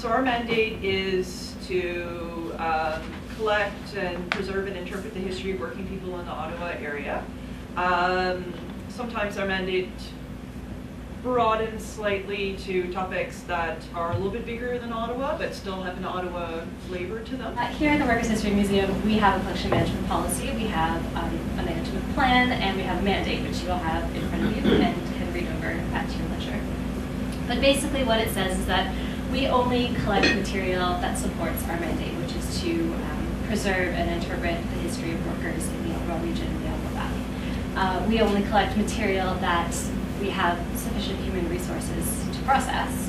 So our mandate is to collect and preserve and interpret the history of working people in the Ottawa area. Sometimes our mandate broadens slightly to topics that are a little bit bigger than Ottawa, but still have an Ottawa flavor to them. Here at the Workers' History Museum, we have a collection management policy, we have a management plan, and we have a mandate, which you'll have in front of you and can read over at your leisure. But basically what it says is that we only collect material that supports our mandate, which is to preserve and interpret the history of workers in the Ottawa region and the Ottawa Valley. We only collect material that we have sufficient human resources to process,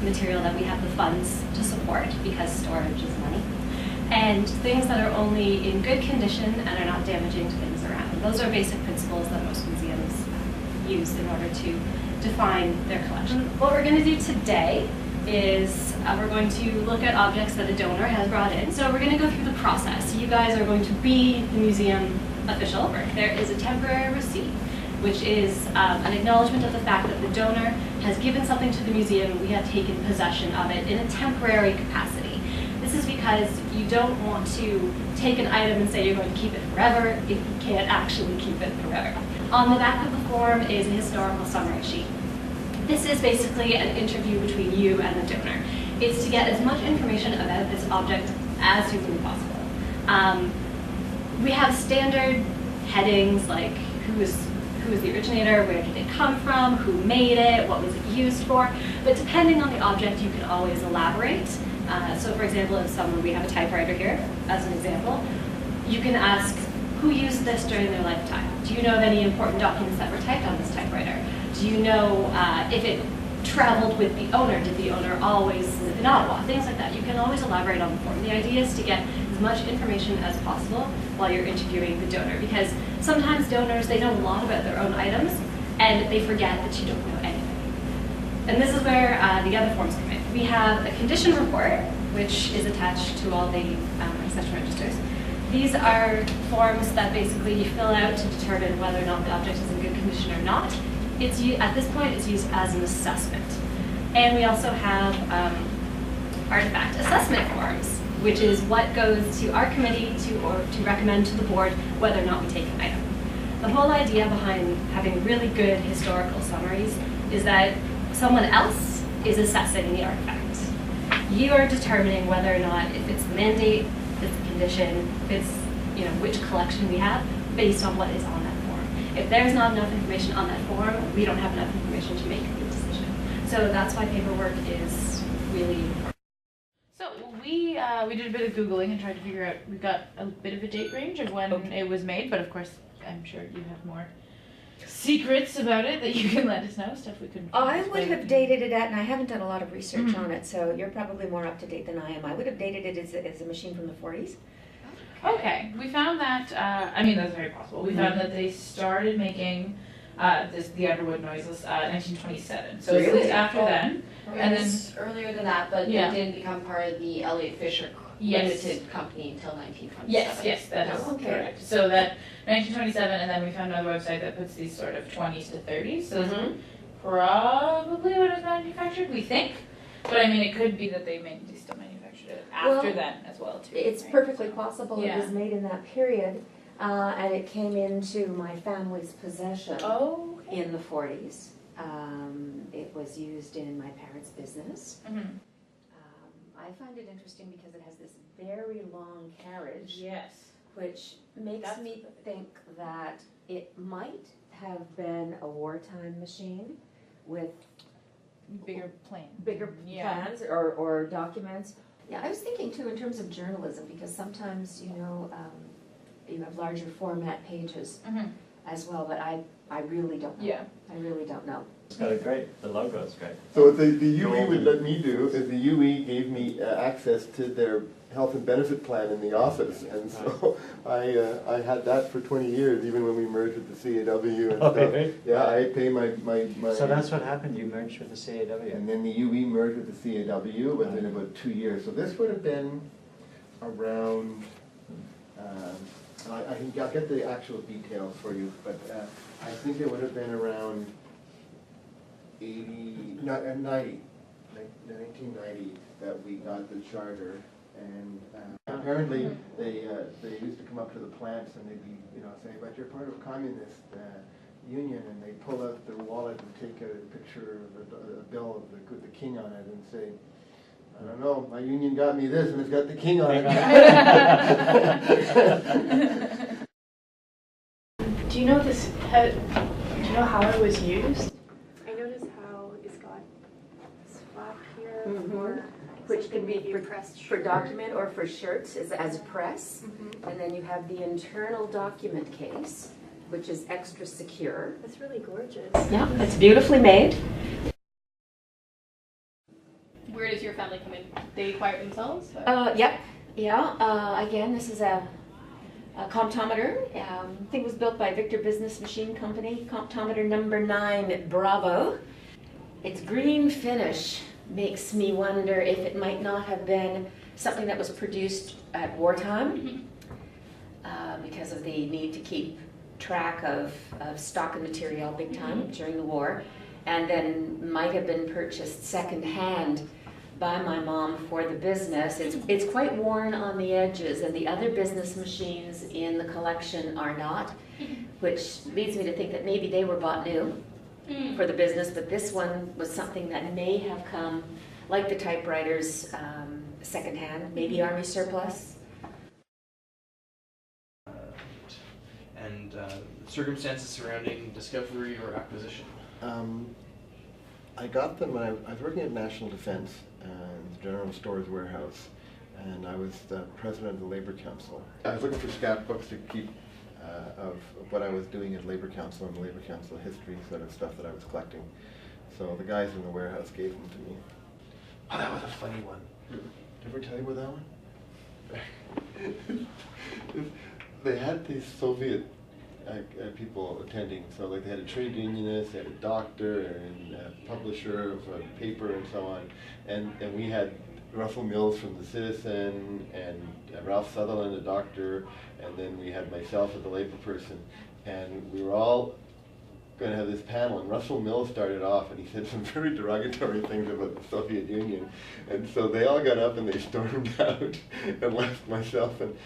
material that we have the funds to support because storage is money, and things that are only in good condition and are not damaging to things around. Those are basic principles that most museums use in order to define their collection. What we're going to do today is we're going to look at objects that a donor has brought in. So we're going to go through the process. You guys are going to be the museum official. There is a temporary receipt, which is an acknowledgement of the fact that the donor has given something to the museum and we have taken possession of it in a temporary capacity. This is because you don't want to take an item and say you're going to keep it forever if you can't actually keep it forever. On the back of the form is a historical summary sheet. This is basically an interview between you and the donor. It's to get as much information about this object as humanly possible. We have standard headings like who is the originator, where did it come from, who made it, what was it used for, but depending on the object you can always elaborate. So for example, if we have a typewriter here as an example, you can ask who used this during their lifetime. Do you know of any important documents that were typed on this typewriter? Do you know if it traveled with the owner? Did the owner always live in Ottawa? Things like that. You can always elaborate on the form. The idea is to get as much information as possible while you're interviewing the donor, because sometimes donors, they know a lot about their own items and they forget that you don't know anything. And this is where the other forms come in. We have a condition report, which is attached to all the accession registers. These are forms that basically you fill out to determine whether or not the object is in good condition or not. At this point, it's used as an assessment. And we also have artifact assessment forms, which is what goes to our committee to recommend to the board whether or not we take an item. The whole idea behind having really good historical summaries is that someone else is assessing the artifact. You are determining whether or not if it's the mandate, if it's the condition, if it's which collection we have, based on what is on that form. If there's not enough information on that form, we don't have enough information to make a good decision. So that's why paperwork is really important. So we did a bit of Googling and tried to figure out, we got a bit of a date range of when it was made, but of course I'm sure you have more secrets about it that you can let us know, stuff we couldn't. I would have dated it at, and I haven't done a lot of research on it, so you're probably more up to date than I am. I would have dated it as a machine from the 40s. Okay, we found that, I mean that's very possible, we found that they started making the Underwood Noiseless 1927, so Really? it's after then. And then earlier than that, but Yeah. it didn't become part of the Elliott Fisher Yes. Limited Company until 1927. Yes, that is Okay. correct. So that 1927, and then we found another website that puts these sort of 20s to 30s. So this is probably when it was manufactured, we think. But I mean, it could be that they still manufactured it after Well, then as well too. It's right? perfectly possible it Yeah. was made in that period, and it came into my family's possession Oh. in the 40s. It was used in my parents' business. Mhm. I find it interesting because it has this very long carriage, Yes. which makes That's me think that it might have been a wartime machine with Bigger plane. bigger Yeah. plans or documents. Yeah, I was thinking too in terms of journalism, because sometimes, you have larger format pages Mhm. as well, but I really don't know. Yeah. I really don't know. It's got a great, the logo is great. So what the UE would let me do is the UE gave me access to their health and benefit plan in the office, and so I had that for 20 years, even when we merged with the CAW and stuff. Okay. Yeah, I pay my. So that's what happened, you merged with the CAW. And then the UE merged with the CAW within about 2 years. So this would have been around. I'll get the actual details for you, but I think it would have been around 90. the 1990 that we got the charter, and apparently they used to come up to the plants and they'd be, saying, but you're part of a communist union, and they pull out their wallet and take a picture of a bill of the king on it and say, I don't know, my union got me this and it's got the king on it. Do you know this? Do you know how it was used? I noticed how it's got this flap here for Which can be maybe a pressed for shirt. document or for shirts as press. And then you have the internal document case, which is extra secure. That's really gorgeous. Yeah, it's beautifully made. Where does your family come in? They acquire it themselves? Yep, yeah. Again, this is a comptometer. I think it was built by Victor Business Machine Company. Comptometer number 9, Bravo. Its green finish makes me wonder if it might not have been something that was produced at wartime because of the need to keep track of stock and material big time during the war, and then might have been purchased secondhand by my mom for the business. It's quite worn on the edges, and the other business machines in the collection are not, which leads me to think that maybe they were bought new for the business, but this one was something that may have come, like the typewriters, secondhand, maybe Army surplus. And circumstances surrounding discovery or acquisition. I got them when I was working at National Defense, the General Stores Warehouse, and I was the president of the Labor Council. I was looking for scrapbooks to keep of what I was doing at Labor Council and the Labor Council history, sort of stuff that I was collecting. So the guys in the warehouse gave them to me. Oh, that was a funny one. Did I ever tell you about that one? They had these Soviet people attending, so like they had a trade unionist, they had a doctor, and a publisher of a paper, and so on. And we had Russell Mills from The Citizen, and Ralph Sutherland, a doctor, and then we had myself as a labor person. And we were all going to have this panel, and Russell Mills started off, and he said some very derogatory things about the Soviet Union. And so they all got up and they stormed out and left myself and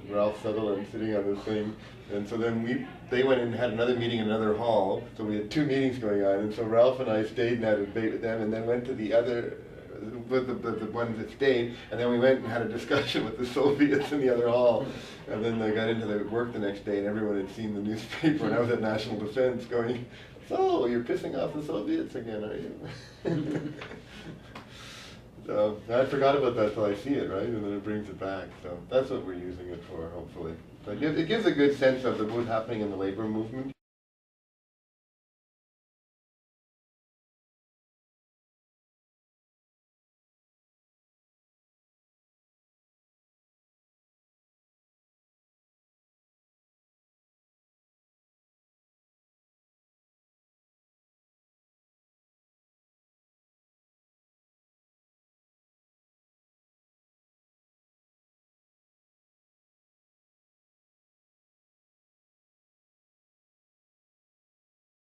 Ralph Sutherland sitting on this thing. And so then they went and had another meeting in another hall, so we had 2 meetings going on, and so Ralph and I stayed and had a debate with them, and then went to the other, with the ones that stayed, and then we went and had a discussion with the Soviets in the other hall. And then I got into the work the next day, and everyone had seen the newspaper, and I was at National Defense going, so you're pissing off the Soviets again, are you? So I forgot about that till I see it, right? And then it brings it back. So that's what we're using it for, hopefully. So it gives a good sense of what's happening in the labor movement.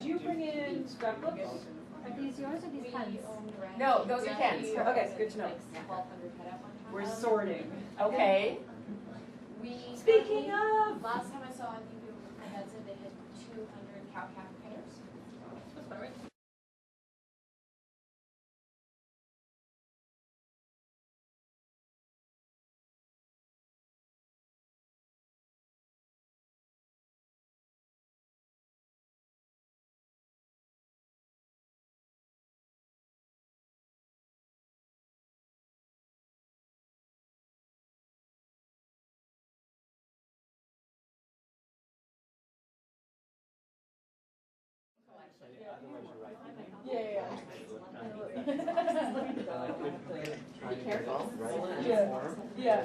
Do you bring in scrapbooks? Are these yours or these pens? No, those are pens. Okay, good to know. We're sorting. Okay. Speaking of. Last time I saw on YouTube, they had said they had 200 cow-calf printers. That's about right. Yeah. Be careful. Yeah.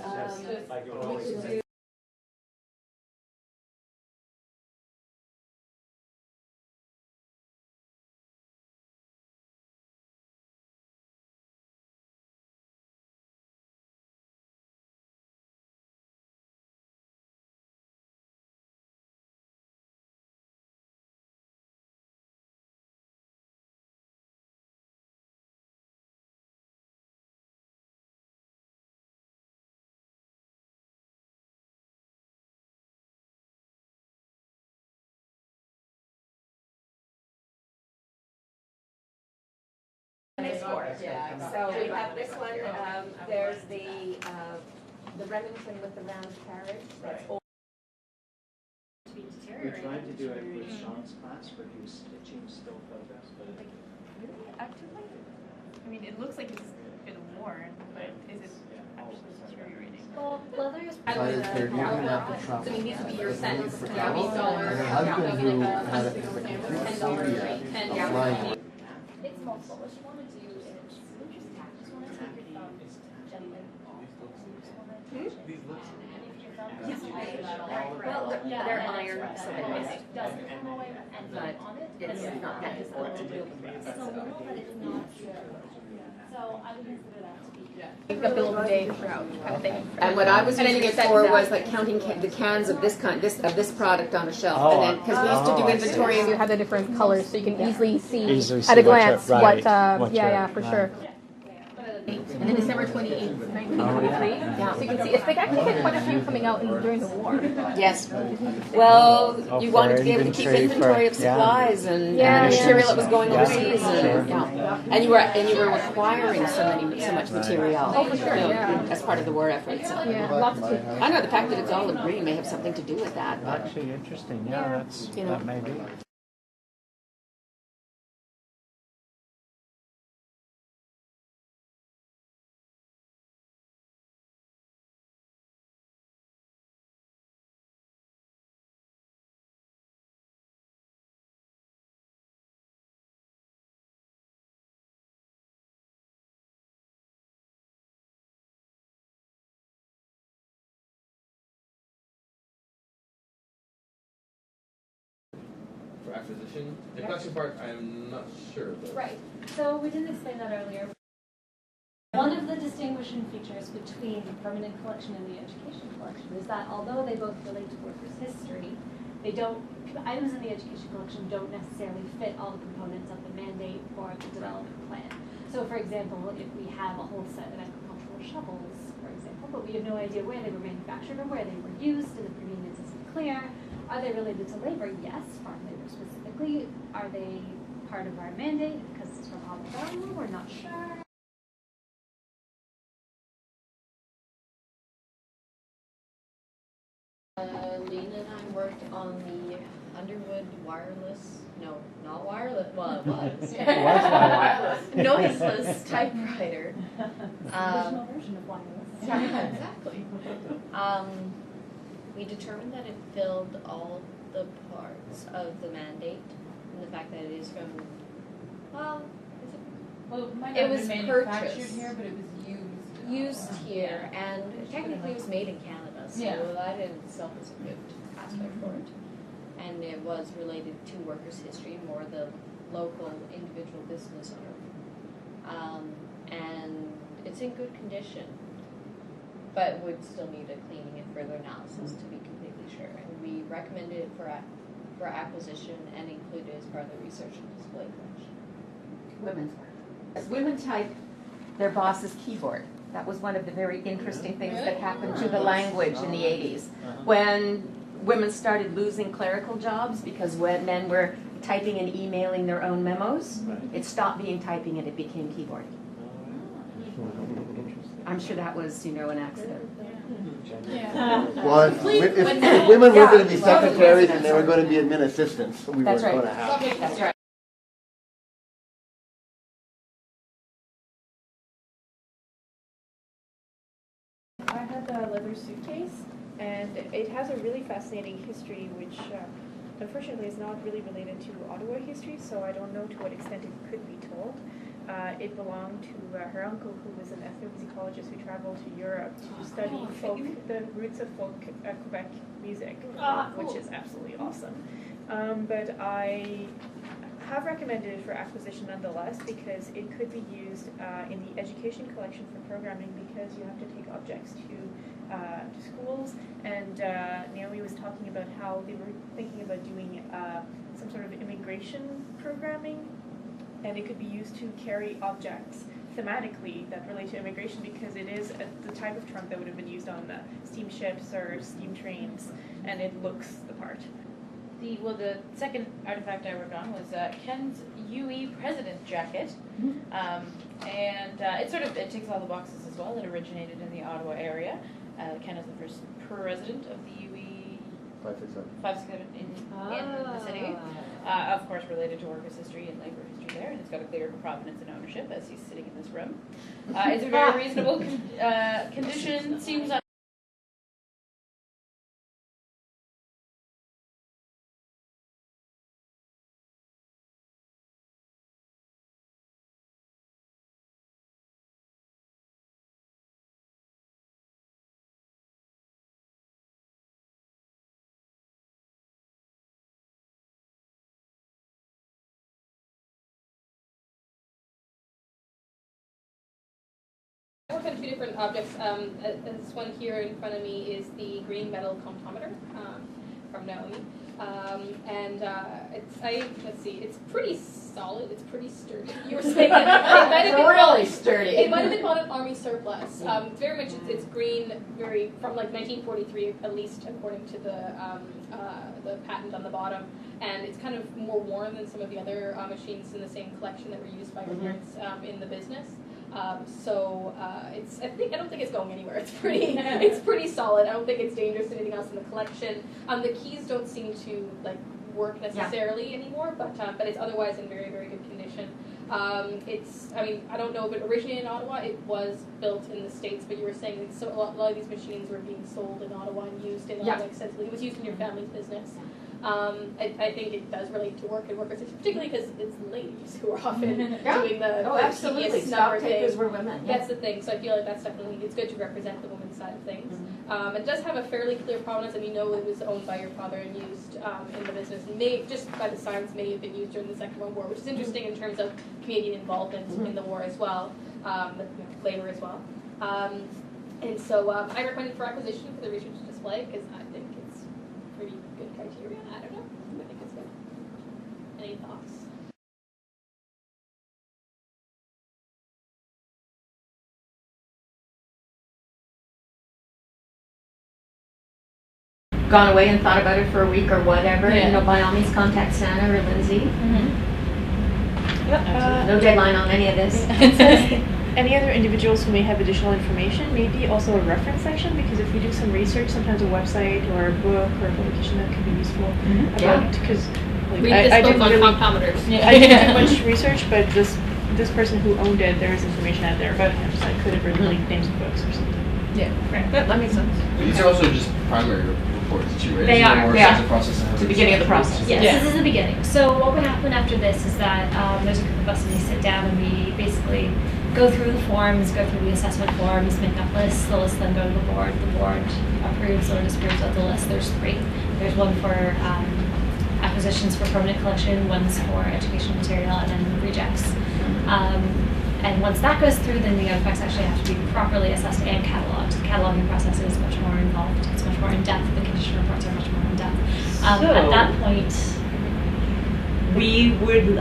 So we have this one, there's the Remington with the round carriage, that's old. To be We deteriorated. tried to do it with Sean's class where he was stitching still photos, but it, Really? Actively? I mean, it looks like it's been worn, but is it actually deteriorating? Well, leather is So you're gonna have to shop. So it needs to be your cents. For Yeah, $8. And her husband who had a $10 phobia and of flying. It's multiple. What you want to do is just want to take your thumb gently off. And if your thumb is Well, they're iron, so it doesn't come away and but on it. it's not that difficult to do. So we know that it's not true. So I would consider that to be. A bill of day throughout kind of thing. And what I was getting it for was like counting the cans of this kind, of this product on a shelf, and then because we used to do I see. inventory. You have the different colors, so you can easily see Easily see at a what's glance right, what, yeah, for right. sure. And then December 28th, 1943. Yeah. So you can see, it's like actually had quite a few coming out during the war. Yes. Well, Oh, you for wanted to be able to keep inventory of yeah. supplies and Yeah, material that was going Yeah, overseas, sure. and and you were acquiring so much material. Oh, for sure, you know, yeah. as part of the war effort. So. Yeah, lots of. I know the fact that it's olive green may have something to do with that. But Actually, interesting. Yeah, that's You know. that may be. For acquisition, the collection part, I'm not sure. But Right. So we didn't explain that earlier. One of the distinguishing features between the permanent collection and the education collection is that although they both relate to workers' history, they don't, items in the education collection don't necessarily fit all the components of the mandate or the development plan. So for example, if we have a whole set of agricultural shovels, for example, but we have no idea where they were manufactured or where they were used, and the provenience isn't clear, are they related to labor? Yes, farm labor specifically. Are they part of our mandate because it's from Alabama? We're not sure. Lena and I worked on the Underwood wireless, no, not wireless, well, it was. Noiseless typewriter. Traditional version of wireless. Yeah, exactly. We determined that it filled all the parts of the mandate, and the fact that it is from, well, Well, it might It not was have been manufactured purchased. here, but it was used. used here, and technically it was made in Canada, so Yeah. that in itself is a good aspect for it. And it was related to workers' history, more the local individual business owner. And it's in good condition, but would still need a cleaning and further analysis to be completely sure. And we recommended it for acquisition and included as part of the research and display collection. Women's. As women type their boss's keyboard. That was one of the very interesting things that happened to the language in the 80s. When women started losing clerical jobs because when men were typing and emailing their own memos, it stopped being typing and it became keyboarding. I'm sure that was, an accident. Well, if women were going to be secretaries and they were going to be admin assistants, we That's weren't right. going to have it. That's right. I had the leather suitcase, and it has a really fascinating history, which unfortunately is not really related to Ottawa history, so I don't know to what extent it could be told. It belonged to her uncle, who was an ethnomusicologist who traveled to Europe to study the roots of folk Quebec music, which is absolutely awesome. But I have recommended it for acquisition nonetheless because it could be used in the education collection for programming because you have to take objects to schools, and Naomi was talking about how they were thinking about doing some sort of immigration programming, and it could be used to carry objects thematically that relate to immigration because it is the type of trunk that would have been used on steamships or steam trains, and it looks the part. the second artifact I worked on was Ken's UE president jacket, and it ticks all the boxes as well. It originated in the Ottawa area. Ken is the first president of the UE 567 in the city. Of course, related to workers' history and labor history there, and it's got a clear provenance and ownership as he's sitting in this room. It's a very reasonable condition. Seems I work on two different objects. This one here in front of me is the green metal comptometer from Naomi. It's pretty solid, it's pretty sturdy. You were saying that it might have been really sturdy. It might have been called an army surplus. Very much it's green, very from like 1943 at least, according to the patent on the bottom. And it's kind of more worn than some of the other machines in the same collection that were used by immigrants in the business. I don't think it's going anywhere. It's pretty solid. I don't think it's dangerous to anything else in the collection. The keys don't seem to work necessarily anymore, but it's otherwise in very, very good condition. I don't know if it originated in Ottawa. It was built in the States, but you were saying that a lot of these machines were being sold in Ottawa and used in Ottawa extensively. It was used in your family's business. I think it does relate to work and workers, particularly because it's ladies who are often doing the absolutely. tedious Stock number takers thing. were women. That's the thing. So I feel like that's definitely, it's good to represent the women's side of things. It does have a fairly clear provenance, and we know it was owned by your father and used in the business. And just by the signs, may have been used during the Second World War, which is interesting in terms of Canadian involvement in the war as well, later as well. And so I recommend it for acquisition for the research display because I think it's pretty good criteria. I don't know. I think it's good. Any thoughts? Gone away and thought about it for a week or whatever, by all means contact Santa or Lindsay. No deadline on any of this. It says any other individuals who may have additional information, maybe also a reference section, because if we do some research, sometimes a website or a book or a publication that could be useful about, because I didn't on comptometers. I didn't do much research, but this person who owned it, there is information out there about him, so I could have written names of books or something. Yeah, right. That makes sense. These are also just primary reports too, right? They are. The process It's the beginning of the process. Yes, this is the beginning. So what would happen after this is that there's a group of us and we sit down and we basically go through the forms, go through the assessment forms, make up lists. The lists then go to the board. The board approves or disapproves of the list. There's 3. There's one for acquisitions for permanent collection, one's for educational material, and then rejects. And once that goes through, then the artifacts actually have to be properly assessed and cataloged. The cataloging process is much more involved. It's much more in-depth. The condition reports are much more in-depth. At that point, we would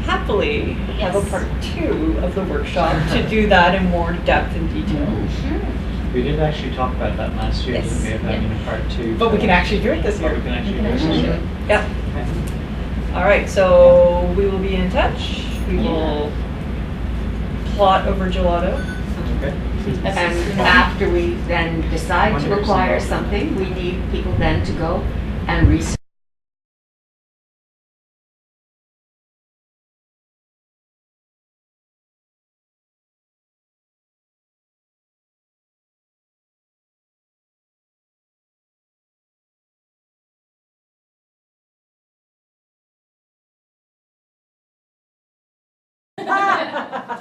happily have a part 2 of the workshop to do that in more depth and detail. We did actually talk about that last year, Yes. didn't we, about having a part 2. But we can actually do it this year. We can actually do it this year. Yep. All right, so we will be in touch. We will plot over gelato. Okay. And after we then decide to acquire something, we need people then to go and research.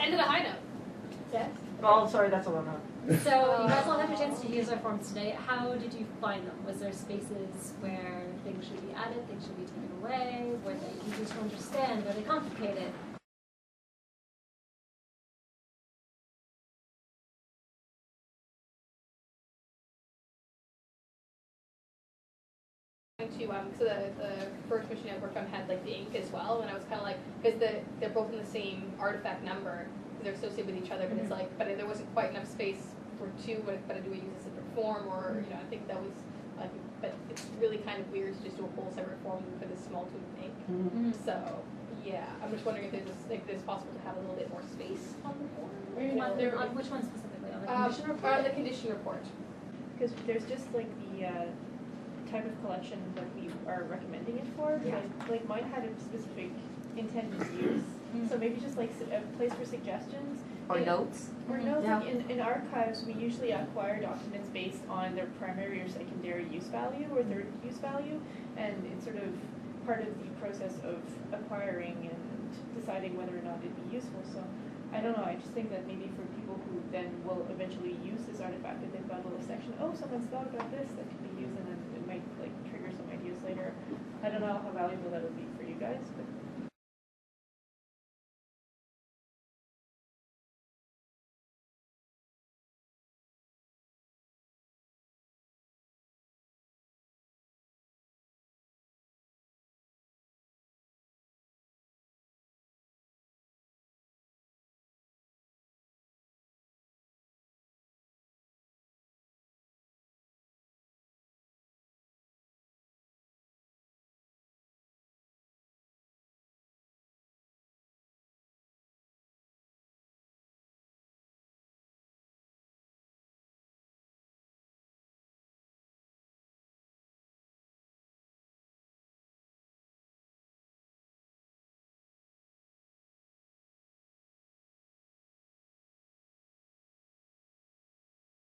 End of the high note. yes. Oh, sorry, that's a low note. So you guys all had a chance to use our forms today. How did you find them? Was there spaces where things should be added, things should be taken away? Were they easy to understand? Were they complicated? So the first machine I worked on had the ink as well, and I was kind of because they're both in the same artifact number, they're associated with each other, but it's but there wasn't quite enough space for 2, but do we use a separate form, or I think that was but it's really kind of weird to just do a whole separate form for this small tube of ink. So, yeah, I'm just wondering if it's possible to have a little bit more space on the form. On which one specifically? On the condition report? The condition report. Because there's just like the type of collection that we are recommending it for. Yeah. Like mine had a specific intended use. So maybe just like a place for suggestions. Or And- notes. Or notes, Yeah. like in archives, we usually acquire documents based on their primary or secondary use value or third use value. And it's sort of part of the process of acquiring and deciding whether or not it'd be useful. So I don't know, I just think that maybe for people who then will eventually use this artifact, that they've got a little section, oh, someone's thought about this that could be used, and then it might like trigger some ideas later. I don't know how valuable that would be for you guys, but.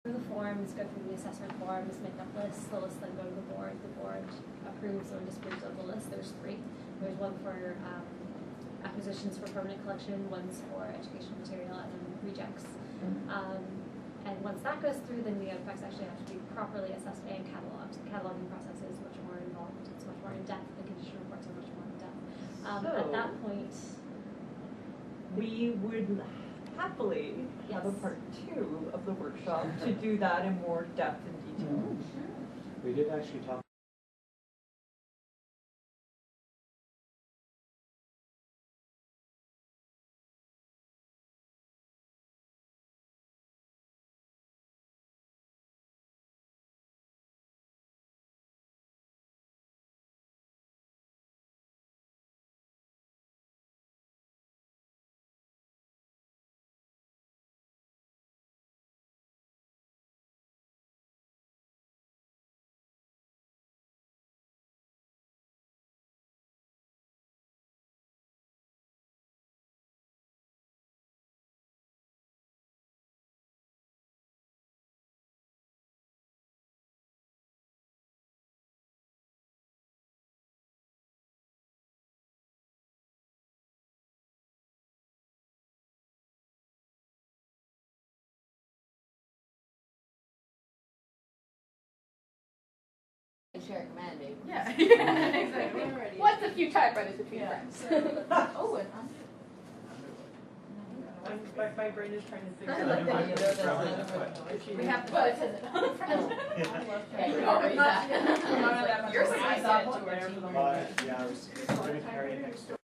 Through the forms, go through the assessment forms, make up lists, the lists then go to the board approves or disapproves of the list. There's 3. There's one for acquisitions for permanent collection, one's for educational material, and then rejects. And once that goes through, then the artifacts actually have to be properly assessed and cataloged. The cataloging process is much more involved, it's much more in-depth, the condition reports are much more in-depth. At that point, We would happily have a Yes. part 2 of the workshop to do that in more depth and detail. We did actually talk Share command, baby. Yeah, exactly. What's a few typewriters between friends? Oh, and My brain is trying to figure I out. like that you know that's another one. we have to But- put it on the front. Yeah, you don't read that. You're I saw it to our team. yeah, I was going to carry it next door.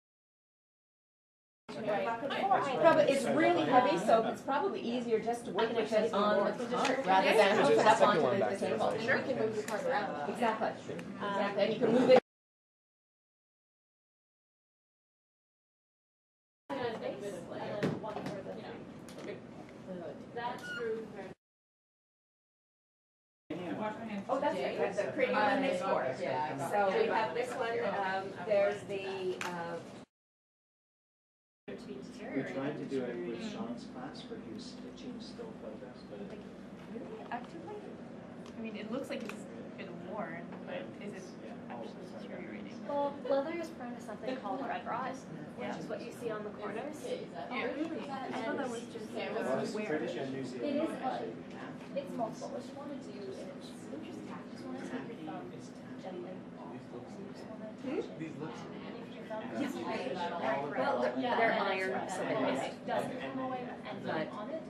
Probably, it's really heavy, so it's probably easier just to work with it on the cart rather than hook it up onto the table. And we can move the card around. Exactly. Exactly, and you can move it. Oh, that's right, that's the creating the next board. Yeah. So we have this one, there's the, to be We deteriorated. tried to do it with Sean's class for his stitching still photos, but it Really actively? I mean, it looks like it's been worn, but is it actually deteriorating? Well, leather is prone to something called red rot, which is what you see on the corners. Yeah, really? I thought that was just well, it's wear. British and New It Zealand. is, it's multiple. What you want to do is, just want to take your thumb gently off. So you just want to touch it. These looks. And if your thumb Yeah. is right, Well, they're iron, so they it doesn't come away and Right. on it.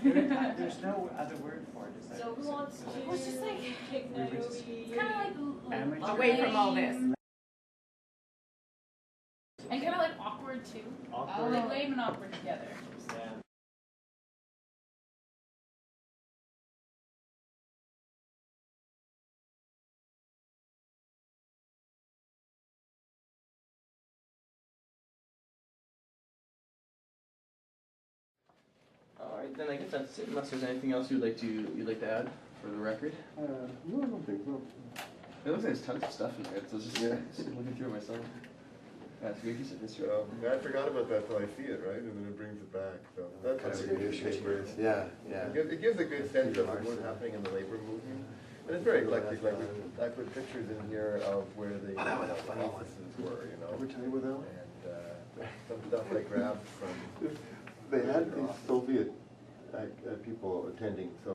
There's no other word for it, is there? So who wants to? It's just like, It's kind of like Amateur. Away from all this. And kind of like awkward too. Awkward. Like lame and awkward together. Yeah. then I guess that's it. Unless there's anything else you'd like to add for the record. No, I don't think so. It looks like there's tons of stuff in there. So I was just looking through it myself. Yeah, it's a great piece of history. I forgot about that till I see it, right? And then it brings it back. So that's a good history. Yeah, It gives a good sense of what's happening in the labor movement. And it's very eclectic. Like I put pictures in here of where the offices were, you know. Ever tell you about that one? And some stuff I grabbed from. They had these Soviet people attending, so